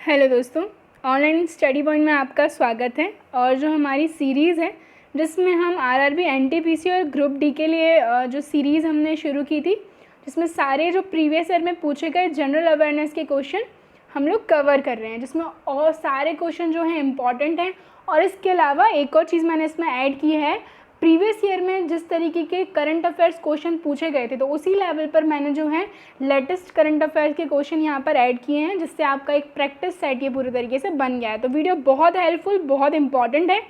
Hello दोस्तों, online study point में आपका स्वागत है। और जो हमारी सीरीज़ है जिसमें हम आरआरबी, एनटीपीसी और ग्रुप डी के लिए जो सीरीज़ हमने शुरू की थी, जिसमें सारे जो प्रीवियस ईयर में पूछे गए जनरल अवेयरनेस के क्वेश्चन हम लोग कवर कर रहे हैं, जिसमें और सारे क्वेश्चन जो हैं इम्पॉर्टेंट हैं। और इसके अलावा एक और चीज़ मैंने इसमें ऐड की है, प्रीवियस ईयर में जिस तरीके के करंट अफेयर्स क्वेश्चन पूछे गए थे, तो उसी लेवल पर मैंने जो है लेटेस्ट करंट अफेयर्स के क्वेश्चन यहाँ पर ऐड किए हैं, जिससे आपका एक प्रैक्टिस सेट ये पूरे तरीके से बन गया है। तो वीडियो बहुत हेल्पफुल, बहुत इंपॉर्टेंट है।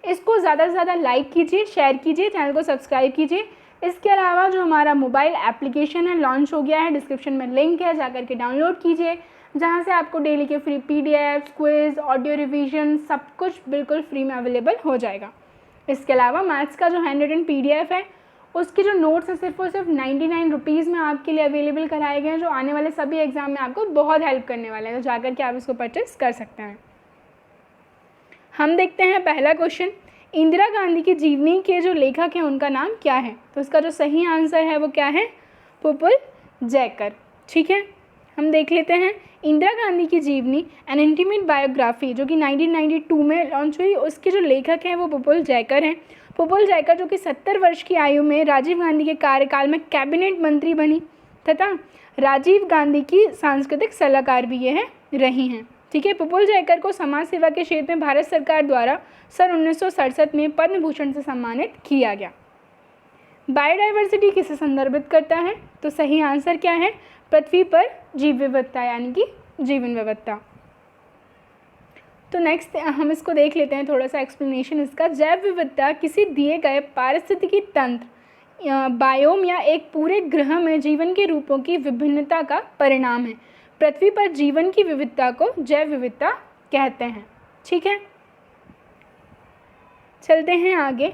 इसको ज़्यादा से ज़्यादा लाइक कीजिए, शेयर कीजिए, चैनल को सब्सक्राइब कीजिए। इसके अलावा जो हमारा मोबाइल एप्लीकेशन है लॉन्च हो गया है, डिस्क्रिप्शन में लिंक है, जाकर के डाउनलोड कीजिए, जहाँ से आपको डेली के free PDF, quiz, audio revision सब कुछ बिल्कुल फ्री में अवेलेबल हो जाएगा। इसके अलावा मैथ्स का जो हैंड रिटन PDF है, उसके जो नोट्स हैं सिर्फ और सिर्फ 99 रुपीज़ में आपके लिए अवेलेबल कराए गए हैं, जो आने वाले सभी एग्जाम में आपको बहुत हेल्प करने वाले हैं। तो जाकर के आप इसको परचेस कर सकते हैं। हम देखते हैं पहला क्वेश्चन, इंदिरा गांधी की जीवनी के जो लेखक हैं उनका नाम क्या है? तो इसका जो सही आंसर है वो क्या है? पुपुल जयकर। ठीक है, हम देख लेते हैं इंदिरा गांधी की जीवनी एन इंटीमेट बायोग्राफी, जो कि 1992 में लॉन्च हुई। उसके जो लेखक हैं वो पुपुल जयकर हैं। पुपुल जयकर जो कि 70 वर्ष की आयु में राजीव गांधी के कार्यकाल में कैबिनेट मंत्री बनी तथा राजीव गांधी की सांस्कृतिक सलाहकार भी ये रही हैं। ठीक है, पुपुल जयकर को समाज सेवा के क्षेत्र में भारत सरकार द्वारा सन 1967 में पद्म भूषण से सम्मानित किया गया। बायोडाइवर्सिटी किसे संदर्भित करता है? तो सही आंसर क्या है? पृथ्वी पर जीव विविधता यानी कि जीवन विविधता। तो नेक्स्ट हम इसको देख लेते हैं, थोड़ा सा एक्सप्लेनेशन इसका। जैव विविधता किसी दिए गए पारिस्थितिकी तंत्र, बायोम या एक पूरे ग्रह में जीवन के रूपों की विभिन्नता का परिणाम है। पृथ्वी पर जीवन की विविधता को जैव विविधता कहते हैं। ठीक है, चलते हैं आगे।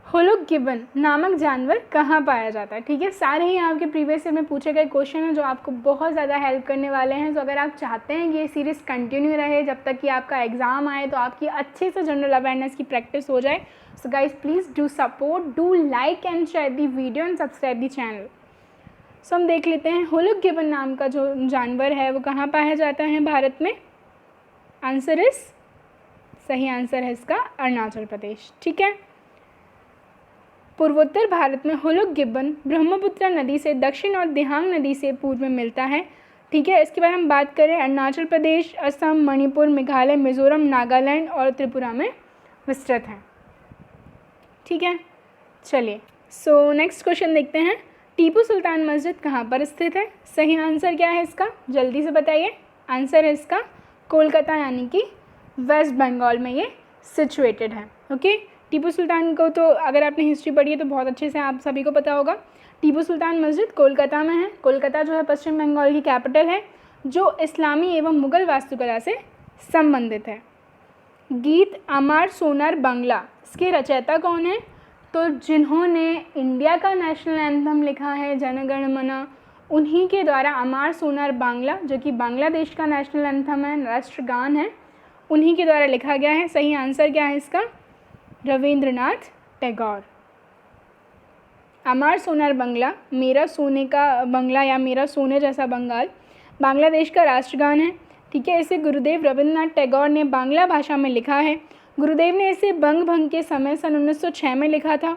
होलो गिबन नामक जानवर कहाँ पाया जाता है? ठीक है, सारे ही आपके प्रीवियस ईयर में पूछे गए क्वेश्चन हैं जो आपको बहुत ज़्यादा हेल्प करने वाले हैं। तो अगर आप चाहते हैं कि ये सीरीज़ कंटिन्यू रहे जब तक कि आपका एग्ज़ाम आए, तो आपकी अच्छे से जनरल अवेयरनेस की प्रैक्टिस हो जाए, so guys please do support, do like and share the video and subscribe the channel. So हम देख लेते हैं होलो गिबन नाम का जो जानवर है वो कहाँ पाया जाता है भारत में? आंसर इस, सही आंसर है इसका अरुणाचल प्रदेश। ठीक है, पूर्वोत्तर भारत में होलो गिब्बन ब्रह्मपुत्र नदी से दक्षिण और दिहांग नदी से पूर्व में मिलता है। ठीक है, इसके बाद हम बात करें अरुणाचल प्रदेश, असम, मणिपुर, मेघालय, मिजोरम, नागालैंड और त्रिपुरा में विस्तृत है। ठीक है, चलिए सो नेक्स्ट क्वेश्चन देखते हैं। टीपू सुल्तान मस्जिद कहाँ पर स्थित है? सही आंसर क्या है इसका? जल्दी से बताइए। आंसर है इसका कोलकाता यानी कि वेस्ट बंगाल में ये सिचुएटेड है। ओके, टीपू सुल्तान को तो अगर आपने हिस्ट्री पढ़ी है तो बहुत अच्छे से आप सभी को पता होगा। टीपू सुल्तान मस्जिद कोलकाता में है। कोलकाता जो है पश्चिम बंगाल की कैपिटल है, जो इस्लामी एवं मुग़ल वास्तुकला से संबंधित है। गीत अमर सोनार बांग्ला, इसके रचयिता कौन है? तो जिन्होंने इंडिया का नेशनल एंथम लिखा है जन गण मन, उन्हीं के द्वारा अमर सोनार बांग्ला, जो कि बांग्लादेश का नेशनल एंथम है, राष्ट्रगान है, उन्हीं के द्वारा लिखा गया है। सही आंसर क्या है इसका? रविंद्रनाथ टैगोर। अमर सोनार बांग्ला, मेरा सोने का बंगला या मेरा सोने जैसा बंगाल, बांग्लादेश का राष्ट्रगान है। ठीक है, इसे गुरुदेव रविंद्रनाथ टैगोर ने बांग्ला भाषा में लिखा है। गुरुदेव ने इसे बंग भंग के समय सन 1906 में लिखा था।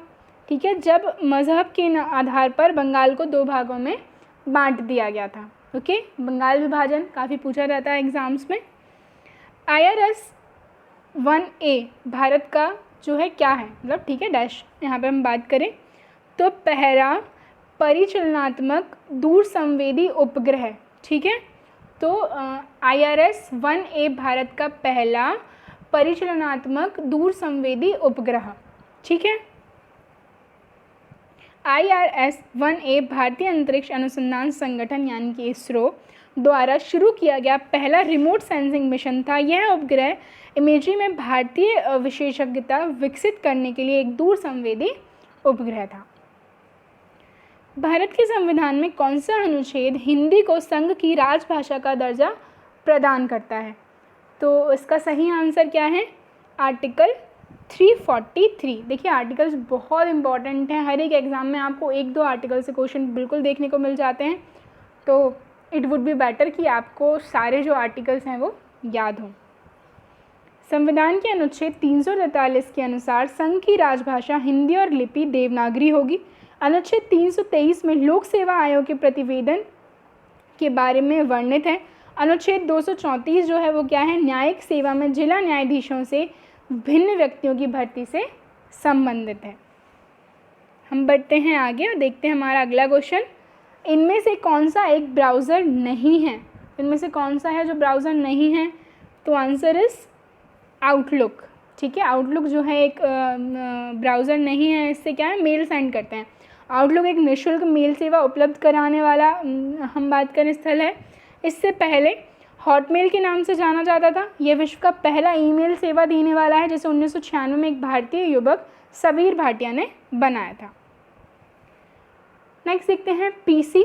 ठीक है, जब मज़हब के आधार पर बंगाल को 2 भागों में बांट दिया गया था। ओके, बंगाल विभाजन काफ़ी पूछा जाता है एग्ज़ाम्स में। IRS 1A भारत का जो है क्या है, मतलब ठीक है डैश, यहाँ पे हम बात करें तो पहला परिचालनात्मक दूर संवेदी उपग्रह। ठीक है, तो IRS 1A भारत का पहला परिचालनात्मक दूर संवेदी उपग्रह। ठीक है, IRS 1A भारतीय अंतरिक्ष अनुसंधान संगठन यानी कि इसरो द्वारा शुरू किया गया पहला रिमोट सेंसिंग मिशन था। यह उपग्रह इमेजरी में भारतीय विशेषज्ञता विकसित करने के लिए एक दूर संवेदी उपग्रह था। भारत के संविधान में कौन सा अनुच्छेद हिंदी को संघ की राजभाषा का दर्जा प्रदान करता है? तो इसका सही आंसर क्या है? आर्टिकल 343। देखिए आर्टिकल्स बहुत इंपॉर्टेंट हैं, हर एक एग्ज़ाम में आपको 1-2 आर्टिकल से क्वेश्चन बिल्कुल देखने को मिल जाते हैं, तो इट वुड बी बेटर कि आपको सारे जो आर्टिकल्स हैं वो याद हों। संविधान के अनुच्छेद 343 के अनुसार संघ की राजभाषा हिंदी और लिपि देवनागरी होगी। अनुच्छेद 323 में लोक सेवा आयोग के प्रतिवेदन के बारे में वर्णित है। अनुच्छेद 234 जो है वो क्या है, न्यायिक सेवा में जिला न्यायाधीशों से भिन्न व्यक्तियों की भर्ती से संबंधित है। हम बढ़ते हैं आगे और देखते हैं हमारा अगला क्वेश्चन। इनमें से कौन सा एक ब्राउज़र नहीं है? इनमें से कौन सा है जो ब्राउज़र नहीं है? तो आंसर इज़ आउटलुक। ठीक है, आउटलुक जो है एक ब्राउज़र नहीं है। इससे क्या है, मेल सेंड करते हैं। आउटलुक एक निःशुल्क मेल सेवा उपलब्ध कराने वाला हम बात करें स्थल है। इससे पहले हॉटमेल के नाम से जाना जाता था। यह विश्व का पहला ईमेल सेवा देने वाला है, जिसे 1996 में एक भारतीय युवक सबीर भाटिया ने बनाया था। नेक्स्ट देखते हैं, पीसी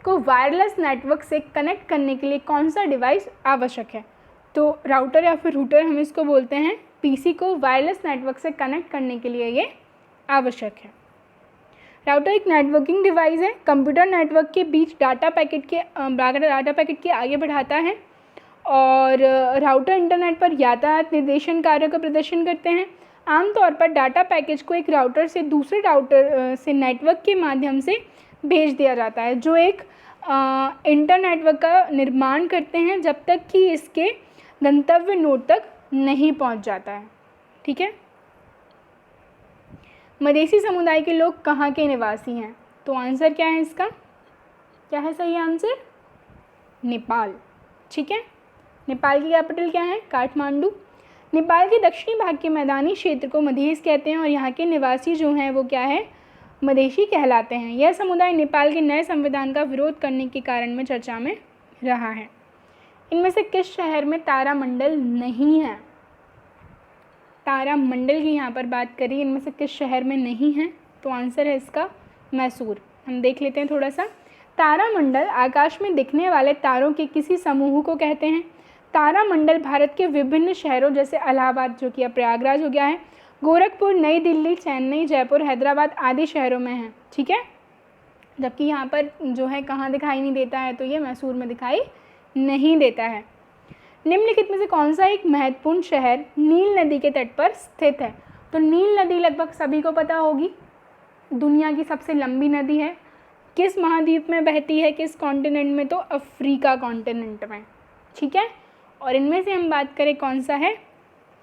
को वायरलेस नेटवर्क से कनेक्ट करने के लिए कौन सा डिवाइस आवश्यक है? तो राउटर या फिर रूटर हम इसको बोलते हैं। पीसी को वायरलेस नेटवर्क से कनेक्ट करने के लिए ये आवश्यक है। राउटर एक नेटवर्किंग डिवाइस है, कंप्यूटर नेटवर्क के बीच डाटा पैकेट के आगे बढ़ाता है। और राउटर इंटरनेट पर यातायात निर्देशन कार्यों का प्रदर्शन करते हैं। आमतौर पर डाटा पैकेज को एक राउटर से दूसरे राउटर से नेटवर्क के माध्यम से भेज दिया जाता है, जो एक इंटरनेटवर्क का निर्माण करते हैं जब तक कि इसके गंतव्य नोड तक नहीं पहुंच जाता है। ठीक है, मदेशी समुदाय के लोग कहाँ के निवासी हैं? तो आंसर क्या है इसका? क्या है सही आंसर? नेपाल। ठीक है, नेपाल की कैपिटल क्या है? काठमांडू। नेपाल के दक्षिणी भाग के मैदानी क्षेत्र को मधेश कहते हैं और यहाँ के निवासी जो हैं वो क्या है? मधेशी कहलाते हैं। यह समुदाय नेपाल के नए संविधान का विरोध करने के कारण में चर्चा में रहा है। इनमें से किस शहर में तारामंडल नहीं है? तारामंडल की यहाँ पर बात करें, इनमें से किस शहर में नहीं है? तो आंसर है इसका मैसूर। हम देख लेते हैं थोड़ा सा। तारामंडल आकाश में दिखने वाले तारों के किसी समूह को कहते हैं। तारामंडल भारत के विभिन्न शहरों जैसे इलाहाबाद, जो कि अब प्रयागराज हो गया है, गोरखपुर, नई दिल्ली, चेन्नई, जयपुर, हैदराबाद आदि शहरों में है। ठीक है, जबकि यहाँ पर जो है कहाँ दिखाई नहीं देता है? तो ये मैसूर में दिखाई नहीं देता है। निम्नलिखित में से कौन सा एक महत्वपूर्ण शहर नील नदी के तट पर स्थित है? तो नील नदी लगभग सभी को पता होगी, दुनिया की सबसे लंबी नदी है। किस महाद्वीप में बहती है, किस कॉन्टिनेंट में? तो अफ्रीका कॉन्टिनेंट में। ठीक है, और इनमें से हम बात करें कौन सा है,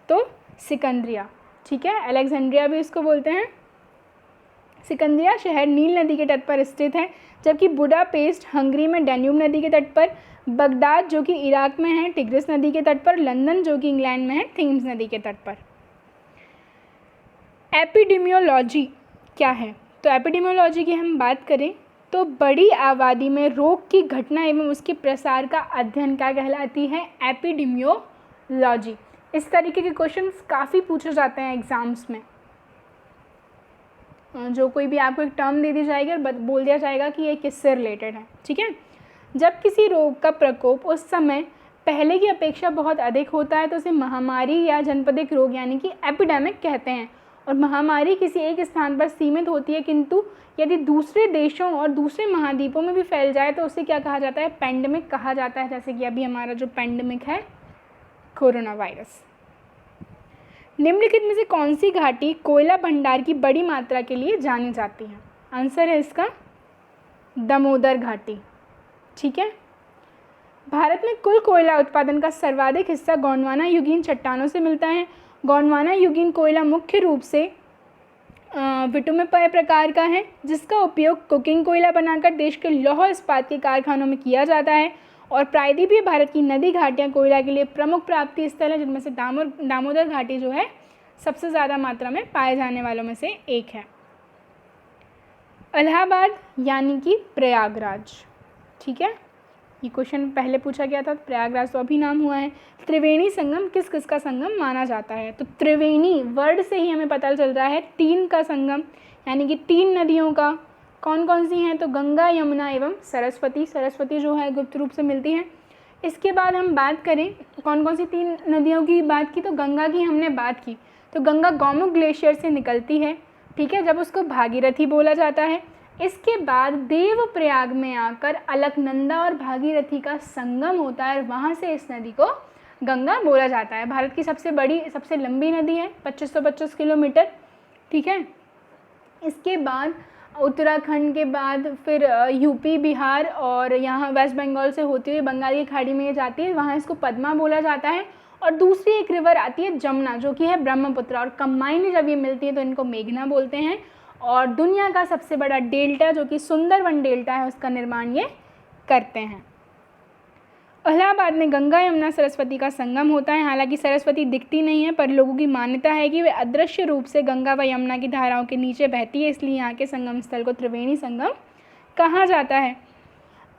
तो सिकंदरिया। ठीक है, अलेक्जेंड्रिया भी इसको बोलते हैं। सिकंदरिया शहर नील नदी के तट पर स्थित है, जबकि बुडापेस्ट हंगरी में डैन्यूब नदी के तट पर, बगदाद जो कि इराक में है टिग्रिस नदी के तट पर, लंदन जो कि इंग्लैंड में है थेम्स नदी के तट पर। एपिडेमियोलॉजी क्या है? तो एपिडेमियोलॉजी की हम बात करें तो बड़ी आबादी में रोग की घटना एवं उसके प्रसार का अध्ययन क्या कहलाती है? एपिडेमियोलॉजी। इस तरीके के क्वेश्चंस काफ़ी पूछे जाते हैं एग्जाम्स में। जो कोई भी आपको एक टर्म दे दी जाएगी और बोल दिया जाएगा कि ये किससे रिलेटेड है। ठीक है, जब किसी रोग का प्रकोप उस समय पहले की अपेक्षा बहुत अधिक होता है तो उसे महामारी या जनपदिक रोग यानी कि एपिडेमिक कहते हैं। और महामारी किसी एक स्थान पर सीमित होती है, किंतु यदि दूसरे देशों और दूसरे महाद्वीपों में भी फैल जाए तो उसे क्या कहा जाता है? पेंडेमिक कहा जाता है। जैसे कि अभी हमारा जो पेंडेमिक है कोरोना वायरस। निम्नलिखित में से कौन सी घाटी कोयला भंडार की बड़ी मात्रा के लिए जानी जाती है? आंसर है इसका दामोदर घाटी। ठीक है, भारत में कुल कोयला उत्पादन का सर्वाधिक हिस्सा गोंडवाना युगीन चट्टानों से मिलता है। गोंडवाना युगीन कोयला मुख्य रूप से विटुमेपय प्रकार का है, जिसका उपयोग कुकिंग कोयला बनाकर देश के लौह इस्पात के कारखानों में किया जाता है। और प्रायद्वीपीय भारत की नदी घाटियाँ कोयला के लिए प्रमुख प्राप्ति स्थल है, जिनमें से दामोदर घाटी जो है सबसे ज़्यादा मात्रा में पाए जाने वालों में से एक है। इलाहाबाद यानी कि प्रयागराज। ठीक है, ये क्वेश्चन पहले पूछा गया था, प्रयागराज तो अभी नाम हुआ है। त्रिवेणी संगम किस किस का संगम माना जाता है? तो त्रिवेणी वर्ड से ही हमें पता चल रहा है तीन का संगम, यानी कि तीन नदियों का। कौन कौन सी हैं? तो गंगा, यमुना एवं सरस्वती। सरस्वती जो है गुप्त रूप से मिलती है। इसके बाद हम बात करें कौन कौन सी तीन नदियों की बात की, तो गंगा की हमने बात की। तो गंगा गौमुख ग्लेशियर से निकलती है। ठीक है, जब उसको भागीरथी बोला जाता है। इसके बाद देवप्रयाग में आकर अलकनंदा और भागीरथी का संगम होता है और वहाँ से इस नदी को गंगा बोला जाता है। भारत की सबसे बड़ी सबसे लंबी नदी है, 2525 किलोमीटर। ठीक है, इसके बाद उत्तराखंड के बाद फिर यूपी, बिहार और यहाँ वेस्ट बंगाल से होती हुई बंगाल की खाड़ी में ये जाती है, वहाँ इसको पद्मा बोला जाता है। और दूसरी एक रिवर आती है जमुना, जो कि है ब्रह्मपुत्र, और कंबाइंड जब ये मिलती है तो इनको मेघना बोलते हैं। और दुनिया का सबसे बड़ा डेल्टा जो कि सुंदरवन डेल्टा है, उसका निर्माण ये करते हैं। इलाहाबाद में गंगा यमुना सरस्वती का संगम होता है। हालांकि सरस्वती दिखती नहीं है, पर लोगों की मान्यता है कि वे अदृश्य रूप से गंगा व यमुना की धाराओं के नीचे बहती है, इसलिए यहाँ के संगम स्थल को त्रिवेणी संगम कहा जाता है।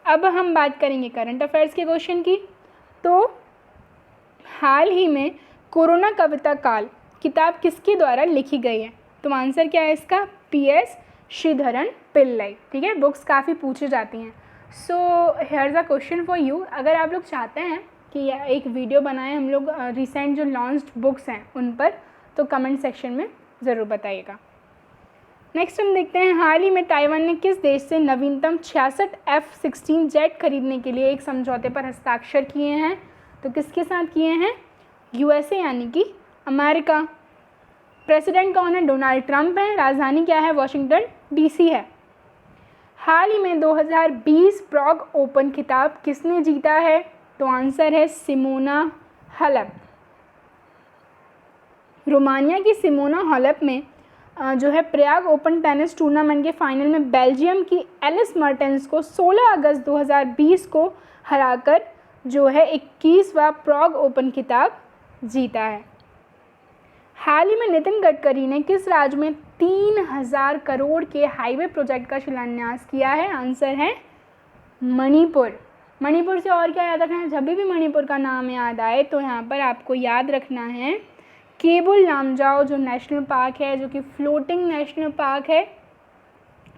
अब हम बात करेंगे करंट अफेयर्स के क्वेश्चन की। तो हाल ही में कोरोना कविता काल किताब किसके द्वारा लिखी गई है? तो आंसर क्या है इसका? PS श्रीधरन पिल्लई। ठीक है, बुक्स काफ़ी पूछी जाती हैं। So here's a question for you. अगर आप लोग चाहते हैं कि एक वीडियो बनाएं हम लोग रिसेंट जो लॉन्च्ड बुक्स हैं उन पर, तो कमेंट सेक्शन में ज़रूर बताइएगा। नेक्स्ट हम देखते हैं, हाल ही में ताइवान ने किस देश से नवीनतम 66 F-16 जेट खरीदने के लिए एक समझौते पर हस्ताक्षर किए हैं? तो किसके साथ किए हैं? USA यानी कि अमेरिका। प्रेसिडेंट कौन है? डोनाल्ड ट्रंप हैं। राजधानी क्या है? वॉशिंगटन DC है। हाल ही में 2020 प्रॉग ओपन खिताब किसने जीता है? तो आंसर है सिमोना हालेप। रोमानिया की सिमोना हालेप में जो है प्रयाग ओपन टेनिस टूर्नामेंट के फाइनल में बेल्जियम की एलिस मर्टेंस को 16 अगस्त 2020 को हराकर जो है 21वां प्रॉग ओपन खिताब जीता है। हाल ही में नितिन गडकरी ने किस राज्य में 3000 करोड़ के हाईवे प्रोजेक्ट का शिलान्यास किया है? आंसर है मणिपुर। मणिपुर से और क्या याद रखना है? जब भी मणिपुर का नाम याद आए तो यहाँ पर आपको याद रखना है केबुल लामजाओ जो नेशनल पार्क है, जो कि फ्लोटिंग नेशनल पार्क है।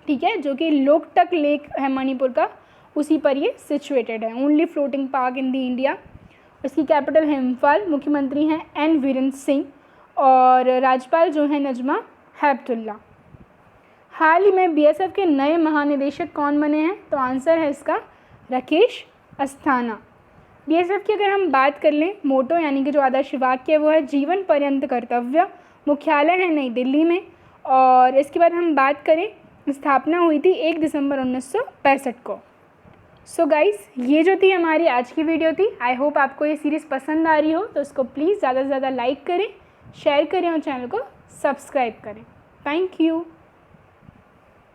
ठीक है, जो कि लोकटक लेक है मणिपुर का, उसी पर ये सिचुएटेड है। Only floating park in the India. इसकी कैपिटल है इम्फाल। मुख्यमंत्री हैं N वीरेंद्र सिंह और राज्यपाल जो है नजमा हेपतुल्ला। हाल ही में BSF के नए महानिदेशक कौन बने हैं? तो आंसर है इसका राकेश अस्थाना। BSF की अगर हम बात कर लें, मोटो यानी कि जो आदर्श वाक्य है वो है जीवन पर्यंत कर्तव्य। मुख्यालय है नई दिल्ली में। और इसके बाद हम बात करें, स्थापना हुई थी 1 दिसंबर 1965 को। सो गाइस, ये जो थी हमारी आज की वीडियो थी। आई होप आपको ये सीरीज़ पसंद आ रही हो, तो इसको प्लीज़ ज़्यादा से ज़्यादा लाइक करें, शेयर करें और चैनल को सब्सक्राइब करें। Thank you.